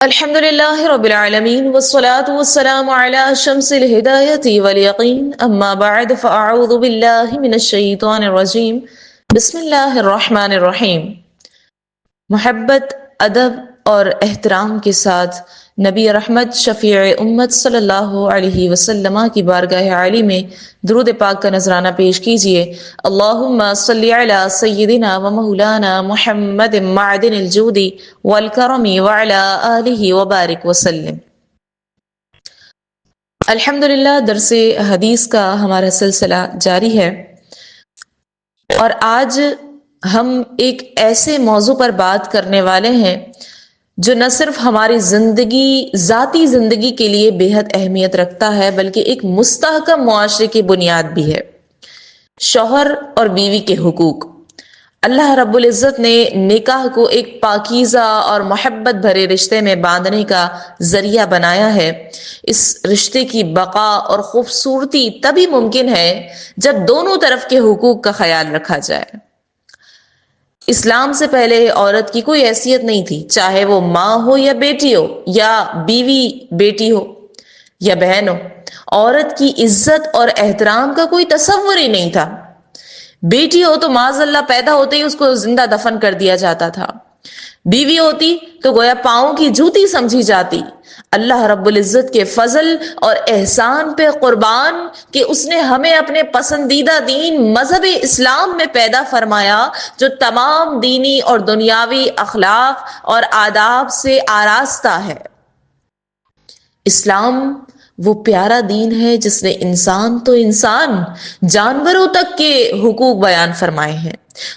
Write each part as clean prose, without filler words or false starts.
الحمد لله رب العالمين والصلاة والسلام على شمس الهداية واليقين أما بعد فأعوذ بالله من الشيطان الرجيم بسم الله الرحمن الرحیم۔ محبت، ادب اور احترام کے ساتھ نبی رحمت شفیع امت صلی اللہ علیہ وسلم کی بارگاہ عالی میں درود پاک کا نذرانہ پیش کیجیے۔ اللہم صلی علی سیدنا و مولانا محمد معدن الجود والکرم وعلی آلہ وبارک وسلم۔ الحمدللہ درس حدیث کا ہمارا سلسلہ جاری ہے، اور آج ہم ایک ایسے موضوع پر بات کرنے والے ہیں جو نہ صرف ہماری ذاتی زندگی کے لیے بے حد اہمیت رکھتا ہے بلکہ ایک مستحکم معاشرے کی بنیاد بھی ہے۔ شوہر اور بیوی کے حقوق۔ اللہ رب العزت نے نکاح کو ایک پاکیزہ اور محبت بھرے رشتے میں باندھنے کا ذریعہ بنایا ہے۔ اس رشتے کی بقا اور خوبصورتی تبھی ممکن ہے جب دونوں طرف کے حقوق کا خیال رکھا جائے۔ اسلام سے پہلے عورت کی کوئی حیثیت نہیں تھی، چاہے وہ ماں ہو یا بیٹی ہو، یا بیوی بیٹی ہو یا بہن ہو۔ عورت کی عزت اور احترام کا کوئی تصور ہی نہیں تھا۔ بیٹی ہو تو معاذ اللہ پیدا ہوتے ہی اس کو زندہ دفن کر دیا جاتا تھا، بیوی ہوتی تو گویا پاؤں کی جوتی سمجھی جاتی۔ اللہ رب العزت کے فضل اور احسان پہ قربان کہ اس نے ہمیں اپنے پسندیدہ دین مذہب اسلام میں پیدا فرمایا، جو تمام دینی اور دنیاوی اخلاق اور آداب سے آراستہ ہے۔ اسلام وہ پیارا دین ہے جس نے انسان تو انسان، جانوروں تک کے حقوق بیان فرمائے ہیں،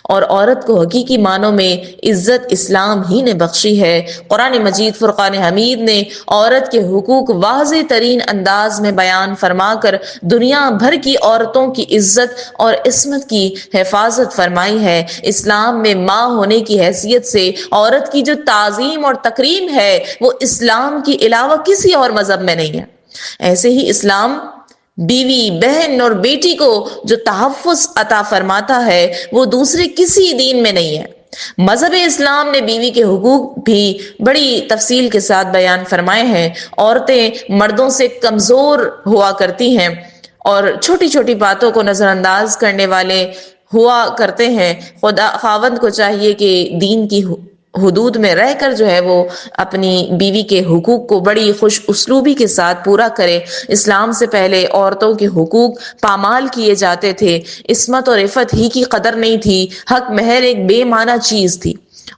اور عورت کو حقیقی معنوں میں عزت اسلام ہی نے بخشی ہے۔ قرآن مجید فرقان حمید نے عورت کے حقوق واضح ترین انداز میں بیان فرما کر دنیا بھر کی عورتوں کی عزت اور عصمت کی حفاظت فرمائی ہے۔ اسلام میں ماں ہونے کی حیثیت سے عورت کی جو تعظیم اور تکریم ہے وہ اسلام کے علاوہ کسی اور مذہب میں نہیں ہے۔ ایسے ہی اسلام بیوی، بہن اور بیٹی کو جو تحفظ عطا فرماتا ہے وہ دوسرے کسی دین میں نہیں ہے۔ مذہب اسلام نے بیوی کے حقوق بھی بڑی تفصیل کے ساتھ بیان فرمائے ہیں۔ عورتیں مردوں سے کمزور ہوا کرتی ہیں اور چھوٹی چھوٹی باتوں کو نظر انداز کرنے والے ہوا کرتے ہیں۔ خاوند کو چاہیے کہ دین کی حدود میں رہ کر جو ہے وہ اپنی بیوی کے حقوق کو بڑی خوش اسلوبی کے ساتھ پورا کرے۔ اسلام سے پہلے عورتوں کے حقوق پامال کیے جاتے تھے، عصمت اور عفت ہی کی قدر نہیں تھی، حق مہر ایک بے معنی چیز تھی۔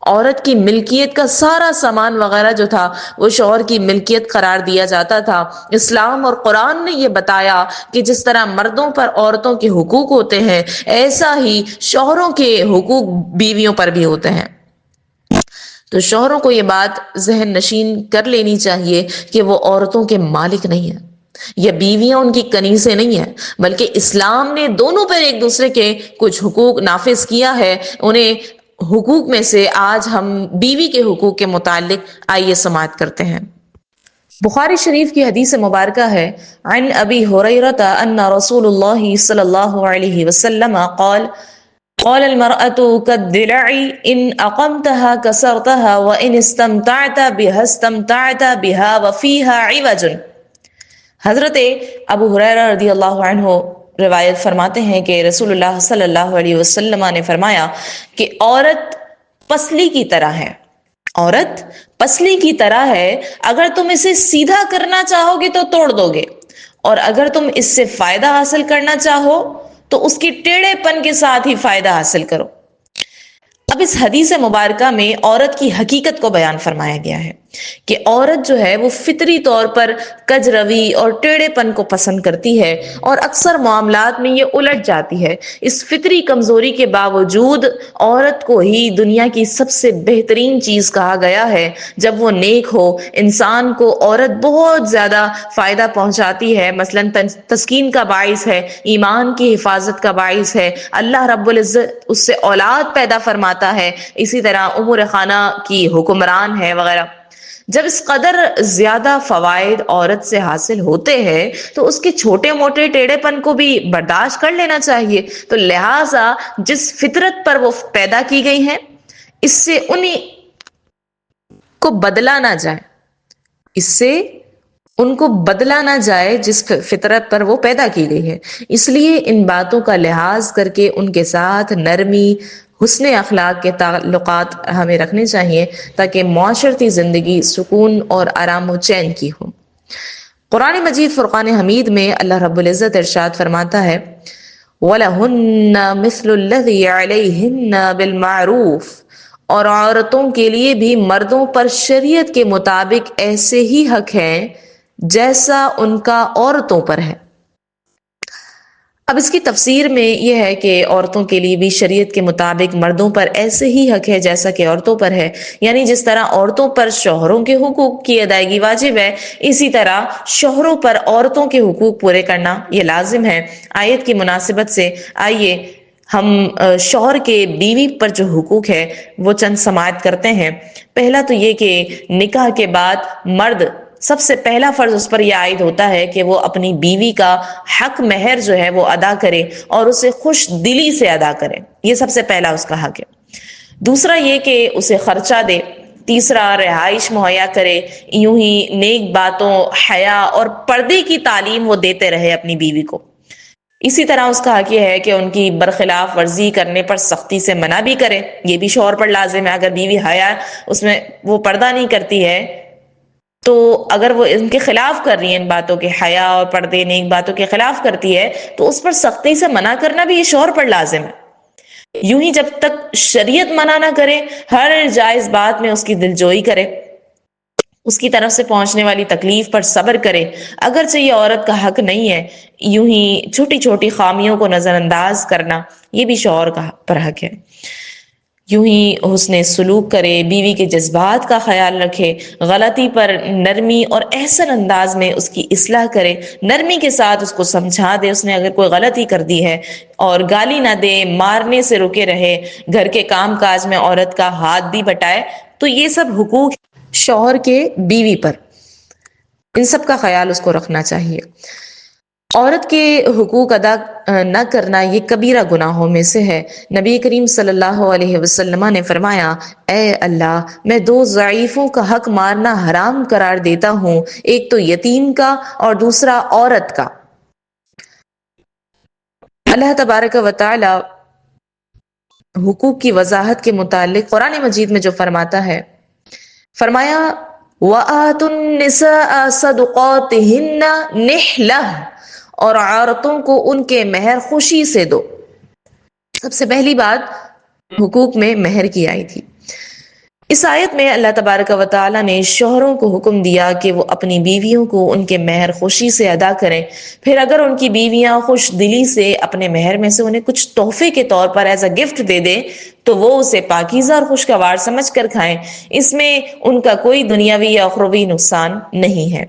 عورت کی ملکیت کا سارا سامان وغیرہ جو تھا وہ شوہر کی ملکیت قرار دیا جاتا تھا۔ اسلام اور قرآن نے یہ بتایا کہ جس طرح مردوں پر عورتوں کے حقوق ہوتے ہیں، ایسا ہی شوہروں کے حقوق بیویوں پر بھی ہوتے ہیں۔ تو شوہروں کو یہ بات ذہن نشین کر لینی چاہیے کہ وہ عورتوں کے مالک نہیں ہیں، یا بیویاں ان کی کنیزیں نہیں ہیں، بلکہ اسلام نے دونوں پر ایک دوسرے کے کچھ حقوق نافذ کیا ہے۔ انہیں حقوق میں سے آج ہم بیوی کے حقوق کے متعلق آئیے سماعت کرتے ہیں۔ بخاری شریف کی حدیث مبارکہ ہے، عن ابی ہریرہ ان رسول اللہ صلی اللہ علیہ وسلم قال قال المرأة كالضلع إن أقمتها كسرتها وإن استمتعت بها استمتعت بها وفيها عوج۔ حضرت ابو ہریرہ رضی اللہ عنہ روایت فرماتے ہیں کہ رسول اللہ صلی اللہ علیہ وسلم نے فرمایا کہ عورت پسلی کی طرح ہے، عورت پسلی کی طرح ہے، اگر تم اسے سیدھا کرنا چاہو گے تو توڑ دو گے، اور اگر تم اس سے فائدہ حاصل کرنا چاہو تو اس کی ٹیڑھے پن کے ساتھ ہی فائدہ حاصل کرو۔ اب اس حدیث مبارکہ میں عورت کی حقیقت کو بیان فرمایا گیا ہے کہ عورت جو ہے وہ فطری طور پر کج روی اور ٹیڑھے پن کو پسند کرتی ہے، اور اکثر معاملات میں یہ الٹ جاتی ہے۔ اس فطری کمزوری کے باوجود عورت کو ہی دنیا کی سب سے بہترین چیز کہا گیا ہے۔ جب وہ نیک ہو، انسان کو عورت بہت زیادہ فائدہ پہنچاتی ہے، مثلا تسکین کا باعث ہے، ایمان کی حفاظت کا باعث ہے، اللہ رب العزت اس سے اولاد پیدا فرماتا ہے، اسی طرح امور خانہ کی حکمران ہے وغیرہ۔ جب اس قدر زیادہ فوائد عورت سے حاصل ہوتے ہیں تو اس کے چھوٹے موٹے ٹیڑھے پن کو بھی برداشت کر لینا چاہیے۔ تو لہٰذا جس فطرت پر وہ پیدا کی گئی ہیں اس سے انہیں کو بدلا نہ جائے، اس سے ان کو بدلا نہ جائے جس فطرت پر وہ پیدا کی گئی ہے۔ اس لیے ان باتوں کا لحاظ کر کے ان کے ساتھ نرمی، حسن اخلاق کے تعلقات ہمیں رکھنے چاہیے تاکہ معاشرتی زندگی سکون اور آرام و چین کی ہو۔ قرآن مجید فرقان حمید میں اللہ رب العزت ارشاد فرماتا ہے وَلَهُنَّ مِثْلُ الَّذِي عَلَيْهِنَّ بِالْمَعْرُوفِ، اور عورتوں کے لیے بھی مردوں پر شریعت کے مطابق ایسے ہی حق ہیں جیسا ان کا عورتوں پر ہے۔ اب اس کی تفسیر میں یہ ہے کہ عورتوں کے لیے بھی شریعت کے مطابق مردوں پر ایسے ہی حق ہے جیسا کہ عورتوں پر ہے، یعنی جس طرح عورتوں پر شوہروں کے حقوق کی ادائیگی واجب ہے، اسی طرح شوہروں پر عورتوں کے حقوق پورے کرنا یہ لازم ہے۔ آیت کی مناسبت سے آئیے ہم شوہر کے بیوی پر جو حقوق ہے وہ چند سماعت کرتے ہیں۔ پہلا تو یہ کہ نکاح کے بعد مرد سب سے پہلا فرض اس پر یہ عائد ہوتا ہے کہ وہ اپنی بیوی کا حق مہر جو ہے وہ ادا کرے اور اسے خوش دلی سے ادا کرے، یہ سب سے پہلا اس کا حق ہے۔ دوسرا یہ کہ اسے خرچہ دے، تیسرا رہائش مہیا کرے، یوں ہی نیک باتوں، حیا اور پردے کی تعلیم وہ دیتے رہے اپنی بیوی کو۔ اسی طرح اس کا حق یہ ہے کہ ان کی برخلاف ورزی کرنے پر سختی سے منع بھی کرے، یہ بھی شوہر پر لازم ہے۔ اگر بیوی حیا اس میں وہ پردہ نہیں کرتی ہے تو اگر وہ ان کے خلاف کر رہی ہے، ان باتوں کے حیا اور پردے نیک باتوں کے خلاف کرتی ہے تو اس پر سختی سے منع کرنا بھی یہ شوہر پر لازم ہے۔ یوں ہی جب تک شریعت منع نہ کرے ہر جائز بات میں اس کی دلجوئی کرے، اس کی طرف سے پہنچنے والی تکلیف پر صبر کرے، اگرچہ یہ عورت کا حق نہیں ہے۔ یوں ہی چھوٹی چھوٹی خامیوں کو نظر انداز کرنا یہ بھی شوہر کا پر حق ہے۔ یوں ہی حسن سلوک کرے، بیوی کے جذبات کا خیال رکھے، غلطی پر نرمی اور احسن انداز میں اس کی اصلاح کرے، نرمی کے ساتھ اس کو سمجھا دے، اس نے اگر کوئی غلطی کر دی ہے، اور گالی نہ دے، مارنے سے رکے رہے، گھر کے کام کاج میں عورت کا ہاتھ بھی بٹائے۔ تو یہ سب حقوق شوہر کے بیوی پر، ان سب کا خیال اس کو رکھنا چاہیے۔ عورت کے حقوق ادا نہ کرنا یہ کبیرہ گناہوں میں سے ہے۔ نبی کریم صلی اللہ علیہ وسلم نے فرمایا اے اللہ، میں دو ضعیفوں کا حق مارنا حرام قرار دیتا ہوں، ایک تو یتیم کا اور دوسرا عورت کا۔ اللہ تبارک و تعالی حقوق کی وضاحت کے متعلق قرآن مجید میں جو فرماتا ہے، فرمایا وَآتُوا النِّسَاءَ صَدُقَاتِهِنَّ نِحْلَةً، اور عورتوں کو ان کے مہر خوشی سے دو۔ سب سے پہلی بات حقوق میں مہر کی آئی تھی۔ اس آیت میں اللہ تبارک و تعالی نے شوہروں کو حکم دیا کہ وہ اپنی بیویوں کو ان کے مہر خوشی سے ادا کریں، پھر اگر ان کی بیویاں خوش دلی سے اپنے مہر میں سے انہیں کچھ تحفے کے طور پر ایز اے گفٹ دے دیں تو وہ اسے پاکیزہ اور خوشگوار سمجھ کر کھائیں، اس میں ان کا کوئی دنیاوی یا اخروی نقصان نہیں ہے۔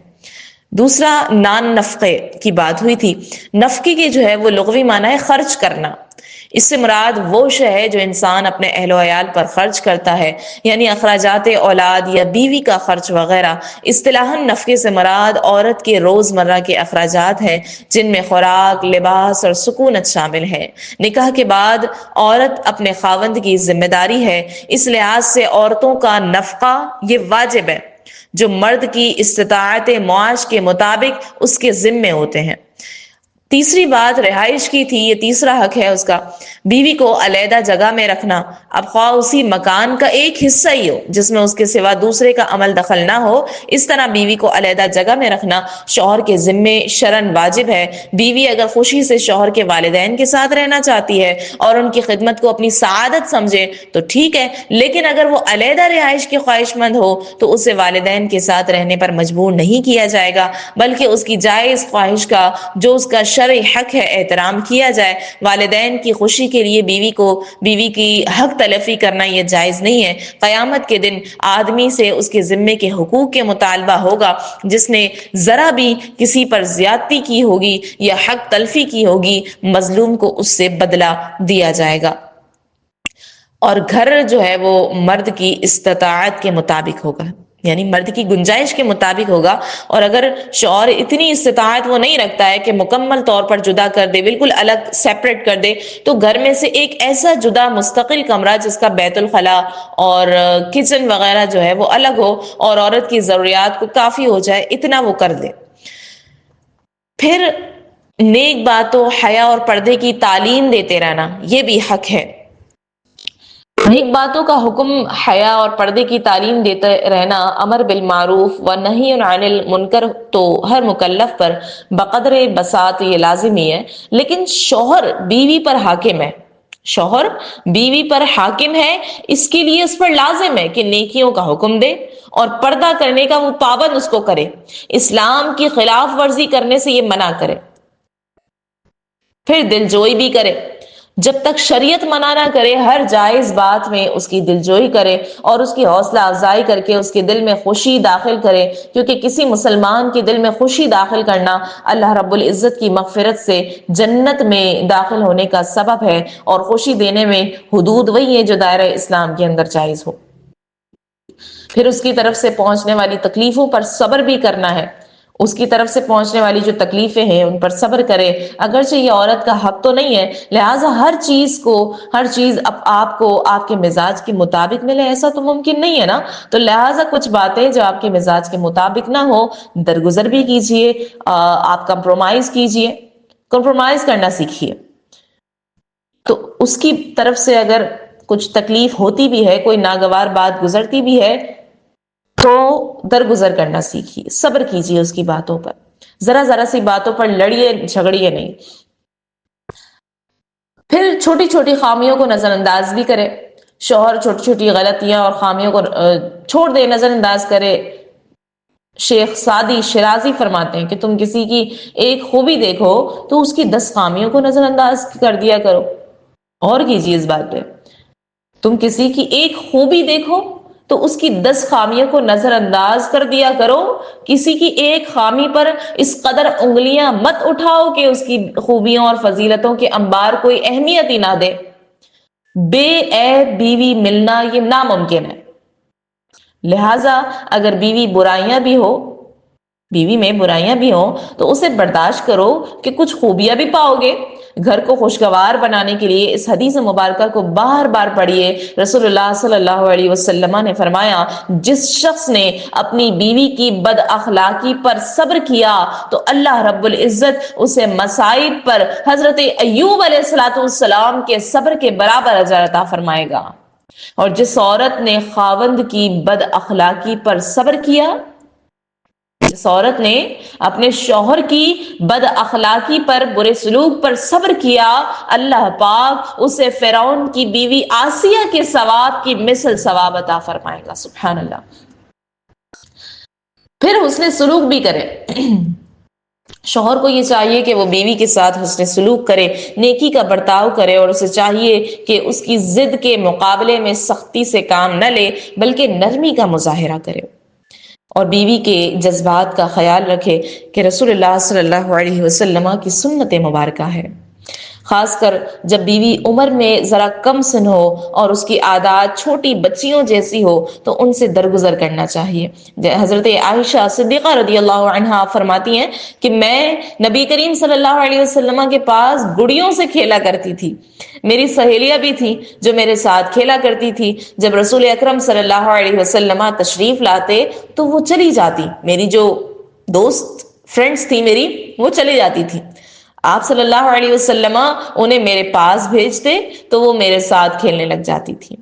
دوسرا نان نفقے کی بات ہوئی تھی۔ نفقے کی جو ہے وہ لغوی معنی ہے خرچ کرنا، اس سے مراد وہ شے ہے جو انسان اپنے اہل و عیال پر خرچ کرتا ہے، یعنی اخراجات اولاد یا بیوی کا خرچ وغیرہ۔ اصطلاحاً نفقے سے مراد عورت کے روزمرہ کے اخراجات ہیں جن میں خوراک، لباس اور سکونت شامل ہے۔ نکاح کے بعد عورت اپنے خاوند کی ذمہ داری ہے، اس لحاظ سے عورتوں کا نفقہ یہ واجب ہے جو مرد کی استطاعت معاش کے مطابق اس کے ذمے ہوتے ہیں۔ تیسری بات رہائش کی تھی، یہ تیسرا حق ہے اس کا، بیوی کو علیحدہ جگہ میں رکھنا، اب خواہ اسی مکان کا ایک حصہ ہی ہو جس میں اس کے سوا دوسرے کا عمل دخل نہ ہو، اس طرح بیوی کو علیحدہ جگہ میں رکھنا شوہر کے ذمے شرعاً واجب ہے۔ بیوی اگر خوشی سے شوہر کے والدین کے ساتھ رہنا چاہتی ہے اور ان کی خدمت کو اپنی سعادت سمجھے تو ٹھیک ہے، لیکن اگر وہ علیحدہ رہائش کی خواہش مند ہو تو اسے والدین کے ساتھ رہنے پر مجبور نہیں کیا جائے گا، بلکہ اس کی جائز خواہش کا جو اس کا شرعی حق ہے احترام کیا جائے۔ والدین کی خوشی کے لیے بیوی کی حق تلفی کرنا یہ جائز نہیں ہے۔ قیامت کے دن آدمی سے اس کے ذمے کے حقوق کے مطالبہ ہوگا، جس نے ذرا بھی کسی پر زیادتی کی ہوگی یا حق تلفی کی ہوگی، مظلوم کو اس سے بدلہ دیا جائے گا، اور گھر جو ہے وہ مرد کی استطاعت کے مطابق ہوگا۔ یعنی مرد کی گنجائش کے مطابق ہوگا. اور اگر شوہر اتنی استطاعت وہ نہیں رکھتا ہے کہ مکمل طور پر جدا کر دے، بالکل الگ سیپریٹ کر دے، تو گھر میں سے ایک ایسا جدا مستقل کمرہ جس کا بیت الخلاء اور کچن وغیرہ جو ہے وہ الگ ہو اور عورت کی ضروریات کو کافی ہو جائے، اتنا وہ کر دے. پھر نیک باتوں، حیا اور پردے کی تعلیم دیتے رہنا، یہ بھی حق ہے. نیک باتوں کا حکم، حیا اور پردے کی تعلیم دیتے رہنا، امر بالمعروف و نہی عن المنکر تو ہر مکلف پر بقدر بساط یہ لازمی ہے. لیکن شوہر بیوی پر حاکم ہے، شوہر بیوی پر حاکم ہے، اس کے لیے اس پر لازم ہے کہ نیکیوں کا حکم دے اور پردہ کرنے کا وہ پابند اس کو کرے، اسلام کی خلاف ورزی کرنے سے یہ منع کرے. پھر دل جوئی بھی کرے، جب تک شریعت منع نہ کرے ہر جائز بات میں اس کی دل جوئی کرے اور اس کی حوصلہ افزائی کر کے اس کے دل میں خوشی داخل کرے، کیونکہ کسی مسلمان کے دل میں خوشی داخل کرنا اللہ رب العزت کی مغفرت سے جنت میں داخل ہونے کا سبب ہے. اور خوشی دینے میں حدود وہی ہے جو دائرہ اسلام کے اندر جائز ہو. پھر اس کی طرف سے پہنچنے والی تکلیفوں پر صبر بھی کرنا ہے، اس کی طرف سے پہنچنے والی جو تکلیفیں ہیں ان پر صبر کرے، اگرچہ یہ عورت کا حق تو نہیں ہے، لہٰذا ہر چیز آپ کو آپ کے مزاج کے مطابق ملے ایسا تو ممکن نہیں ہے نا. تو لہٰذا کچھ باتیں جو آپ کے مزاج کے مطابق نہ ہو، درگزر بھی کیجئے، آپ کمپرومائز کیجئے، کمپرومائز کرنا سیکھیے. تو اس کی طرف سے اگر کچھ تکلیف ہوتی بھی ہے، کوئی ناگوار بات گزرتی بھی ہے، تو درگزر کرنا سیکھیے، صبر کیجیے اس کی باتوں پر، ذرا سی باتوں پر لڑیے جھگڑیے نہیں. پھر چھوٹی چھوٹی خامیوں کو نظر انداز بھی کرے، شوہر چھوٹی چھوٹی غلطیاں اور خامیوں کو چھوڑ دے، نظر انداز کرے. شیخ سعدی شیرازی فرماتے ہیں کہ تم کسی کی ایک خوبی دیکھو تو اس کی 10 خامیوں کو نظر انداز کر دیا کرو. اور کیجیے اس بات پہ، تم کسی کی ایک خوبی دیکھو تو اس کی 10 خامیوں کو نظر انداز کر دیا کرو. کسی کی ایک خامی پر اس قدر انگلیاں مت اٹھاؤ کہ اس کی خوبیوں اور فضیلتوں کے انبار کوئی اہمیت ہی نہ دے. بے عیب بیوی ملنا یہ ناممکن ہے، لہذا اگر بیوی میں برائیاں بھی ہوں تو اسے برداشت کرو کہ کچھ خوبیاں بھی پاؤ گے. گھر کو خوشگوار بنانے کے لیے اس حدیث مبارکہ کو بار بار پڑھیے. رسول اللہ صلی اللہ علیہ وسلم نے فرمایا، جس شخص نے اپنی بیوی کی بد اخلاقی پر صبر کیا تو اللہ رب العزت اسے مصائب پر حضرت ایوب علیہ السلام کے صبر کے برابر اجر عطا فرمائے گا. اور جس عورت نے خاوند کی بد اخلاقی پر صبر کیا، جس عورت نے اپنے شوہر کی بد اخلاقی پر، برے سلوک پر صبر کیا، اللہ پاک اسے فرعون کی بیوی آسیہ کے ثواب کی مثل ثواب عطا فرمائے گا. سبحان اللہ. پھر حسن سلوک بھی کرے. شوہر کو یہ چاہیے کہ وہ بیوی کے ساتھ حسن سلوک کرے، نیکی کا برتاؤ کرے، اور اسے چاہیے کہ اس کی ضد کے مقابلے میں سختی سے کام نہ لے بلکہ نرمی کا مظاہرہ کرے، اور بیوی کے جذبات کا خیال رکھے کہ رسول اللہ صلی اللہ علیہ وسلم کی سنت مبارکہ ہے. خاص کر جب بیوی عمر میں ذرا کم سن ہو اور اس کی عادات چھوٹی بچیوں جیسی ہو تو ان سے درگزر کرنا چاہیے. حضرت عائشہ صدیقہ رضی اللہ عنہا فرماتی ہیں کہ میں نبی کریم صلی اللہ علیہ وسلم کے پاس گڑیوں سے کھیلا کرتی تھی، میری سہیلیاں بھی تھیں جو میرے ساتھ کھیلا کرتی تھی. جب رسول اکرم صلی اللہ علیہ وسلم تشریف لاتے تو وہ چلی جاتی، میری جو دوست فرینڈز تھی میری، وہ چلی جاتی تھی. آپ صلی اللہ علیہ وسلم انہیں میرے پاس بھیجتے تو وہ میرے ساتھ کھیلنے لگ جاتی تھی.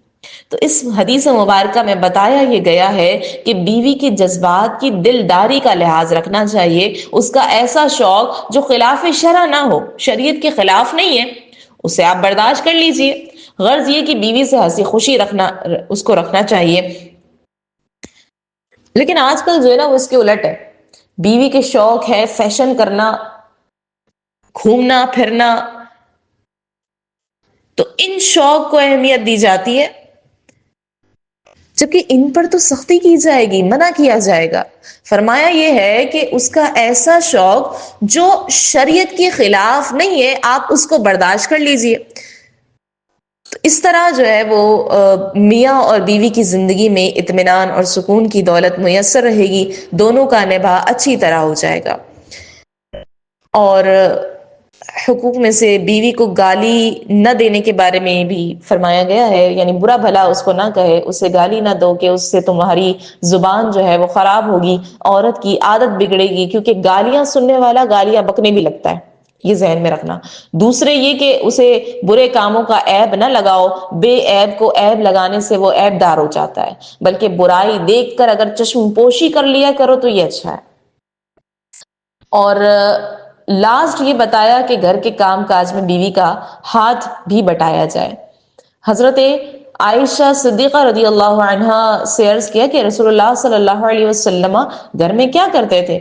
تو اس حدیث مبارکہ میں بتایا یہ گیا ہے کہ بیوی کے جذبات کی دلداری کا لحاظ رکھنا چاہیے، اس کا ایسا شوق جو خلاف شرع نہ ہو، شریعت کے خلاف نہیں ہے، اسے آپ برداشت کر لیجئے. غرض یہ کہ بیوی سے ہنسی خوشی اس کو رکھنا چاہیے. لیکن آج کل جو ہے نا وہ اس کے الٹ ہے، بیوی کے شوق ہے فیشن کرنا، گھومنا پھرنا، تو ان شوق کو اہمیت دی جاتی ہے جبکہ ان پر تو سختی کی جائے گی، منع کیا جائے گا. فرمایا یہ ہے کہ اس کا ایسا شوق جو شریعت کے خلاف نہیں ہے آپ اس کو برداشت کر لیجئے. تو اس طرح جو ہے وہ میاں اور بیوی کی زندگی میں اطمینان اور سکون کی دولت میسر رہے گی، دونوں کا نبھا اچھی طرح ہو جائے گا۔ اور حقوق میں سے بیوی کو گالی نہ دینے کے بارے میں بھی فرمایا گیا ہے، یعنی برا بھلا اس کو نہ کہے، اسے گالی نہ دو کہ اس سے تمہاری زبان جو ہے وہ خراب ہوگی، عورت کی عادت بگڑے گی، کیونکہ گالیاں سننے والا گالیاں بکنے بھی لگتا ہے، یہ ذہن میں رکھنا۔ دوسرے یہ کہ اسے برے کاموں کا عیب نہ لگاؤ، بے عیب کو عیب لگانے سے وہ عیب دار ہو جاتا ہے، بلکہ برائی دیکھ کر اگر چشم پوشی کر لیا کرو تو یہ اچھا ہے۔ اور لاسٹ یہ بتایا کہ گھر کے کام کاج میں بیوی کا ہاتھ بھی بٹایا جائے۔ حضرت عائشہ صدیقہ رضی اللہ عنہا سے عرض کیا کہ رسول اللہ صلی اللہ علیہ وسلم گھر میں کیا کرتے تھے؟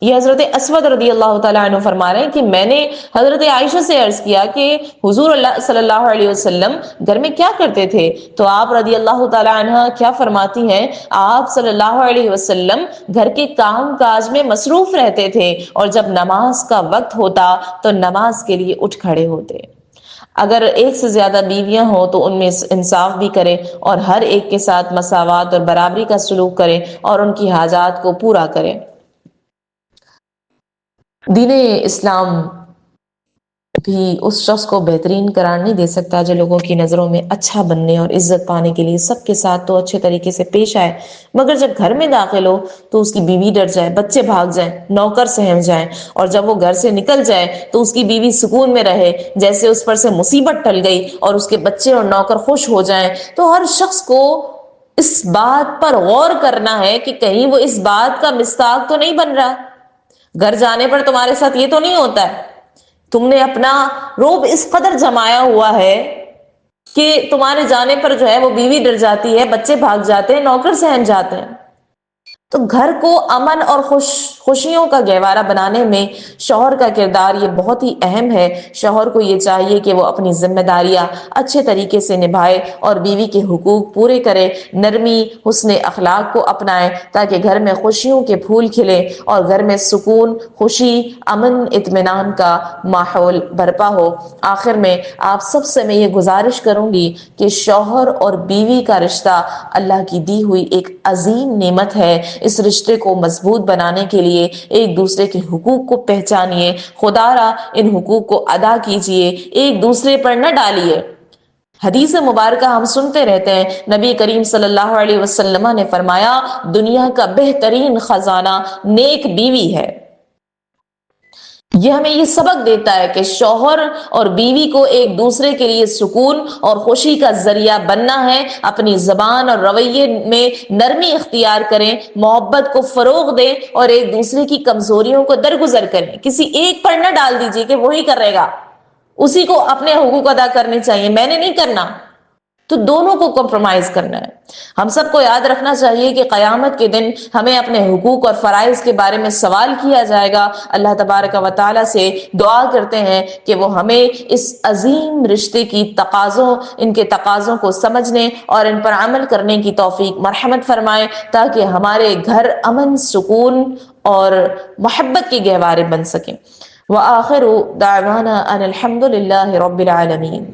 یہ حضرت اسود رضی اللہ تعالیٰ عنہ فرما رہے ہیں کہ میں نے حضرت عائشہ سے عرض کیا کہ حضور اللہ صلی اللہ علیہ وسلم گھر میں کیا کرتے تھے؟ تو آپ رضی اللہ تعالیٰ عنہ کیا فرماتی ہیں، آپ صلی اللہ علیہ وسلم گھر کے کام کاج میں مصروف رہتے تھے، اور جب نماز کا وقت ہوتا تو نماز کے لیے اٹھ کھڑے ہوتے۔ اگر ایک سے زیادہ بیویاں ہوں تو ان میں انصاف بھی کرے اور ہر ایک کے ساتھ مساوات اور برابری کا سلوک کرے اور ان کی حاجات کو پورا کرے۔ دین اسلام بھی اس شخص کو بہترین قرار نہیں دے سکتا جو لوگوں کی نظروں میں اچھا بننے اور عزت پانے کے لیے سب کے ساتھ تو اچھے طریقے سے پیش آئے، مگر جب گھر میں داخل ہو تو اس کی بیوی ڈر جائے، بچے بھاگ جائیں، نوکر سہم جائیں، اور جب وہ گھر سے نکل جائے تو اس کی بیوی سکون میں رہے، جیسے اس پر سے مصیبت ٹل گئی، اور اس کے بچے اور نوکر خوش ہو جائیں۔ تو ہر شخص کو اس بات پر غور کرنا ہے کہ کہیں وہ اس بات کا مستاق تو نہیں بن رہا۔ گھر جانے پر تمہارے ساتھ یہ تو نہیں ہوتا ہے تم نے اپنا روب اس قدر جمایا ہوا ہے کہ تمہارے جانے پر جو ہے وہ بیوی ڈر جاتی ہے، بچے بھاگ جاتے ہیں، نوکر سہم جاتے ہیں۔ تو گھر کو امن اور خوشیوں کا گہوارہ بنانے میں شوہر کا کردار یہ بہت ہی اہم ہے۔ شوہر کو یہ چاہیے کہ وہ اپنی ذمہ داریاں اچھے طریقے سے نبھائے اور بیوی کے حقوق پورے کرے، نرمی، حسن اخلاق کو اپنائے، تاکہ گھر میں خوشیوں کے پھول کھلے اور گھر میں سکون، خوشی، امن، اطمینان کا ماحول برپا ہو۔ آخر میں آپ سب سے میں یہ گزارش کروں گی کہ شوہر اور بیوی کا رشتہ اللہ کی دی ہوئی ایک عظیم نعمت ہے۔ اس رشتے کو مضبوط بنانے کے لیے ایک دوسرے کے حقوق کو پہچانیے، خدا را ان حقوق کو ادا کیجیے، ایک دوسرے پر نہ ڈالیے۔ حدیث مبارکہ ہم سنتے رہتے ہیں، نبی کریم صلی اللہ علیہ وسلم نے فرمایا، دنیا کا بہترین خزانہ نیک بیوی ہے۔ یہ ہمیں یہ سبق دیتا ہے کہ شوہر اور بیوی کو ایک دوسرے کے لیے سکون اور خوشی کا ذریعہ بننا ہے۔ اپنی زبان اور رویے میں نرمی اختیار کریں، محبت کو فروغ دیں اور ایک دوسرے کی کمزوریوں کو درگزر کریں۔ کسی ایک پر نہ ڈال دیجیے کہ وہی کرے گا، اسی کو اپنے حقوق ادا کرنے چاہیے، میں نے نہیں کرنا۔ تو دونوں کو کمپرومائز کرنا ہے۔ ہم سب کو یاد رکھنا چاہیے کہ قیامت کے دن ہمیں اپنے حقوق اور فرائض کے بارے میں سوال کیا جائے گا۔ اللہ تبارک و تعالیٰ سے دعا کرتے ہیں کہ وہ ہمیں اس عظیم رشتے کی ان کے تقاضوں کو سمجھنے اور ان پر عمل کرنے کی توفیق مرحمت فرمائے، تاکہ ہمارے گھر امن، سکون اور محبت کے گہوارے بن سکیں۔ وآخر دعوانا ان الحمد للہ رب العالمین۔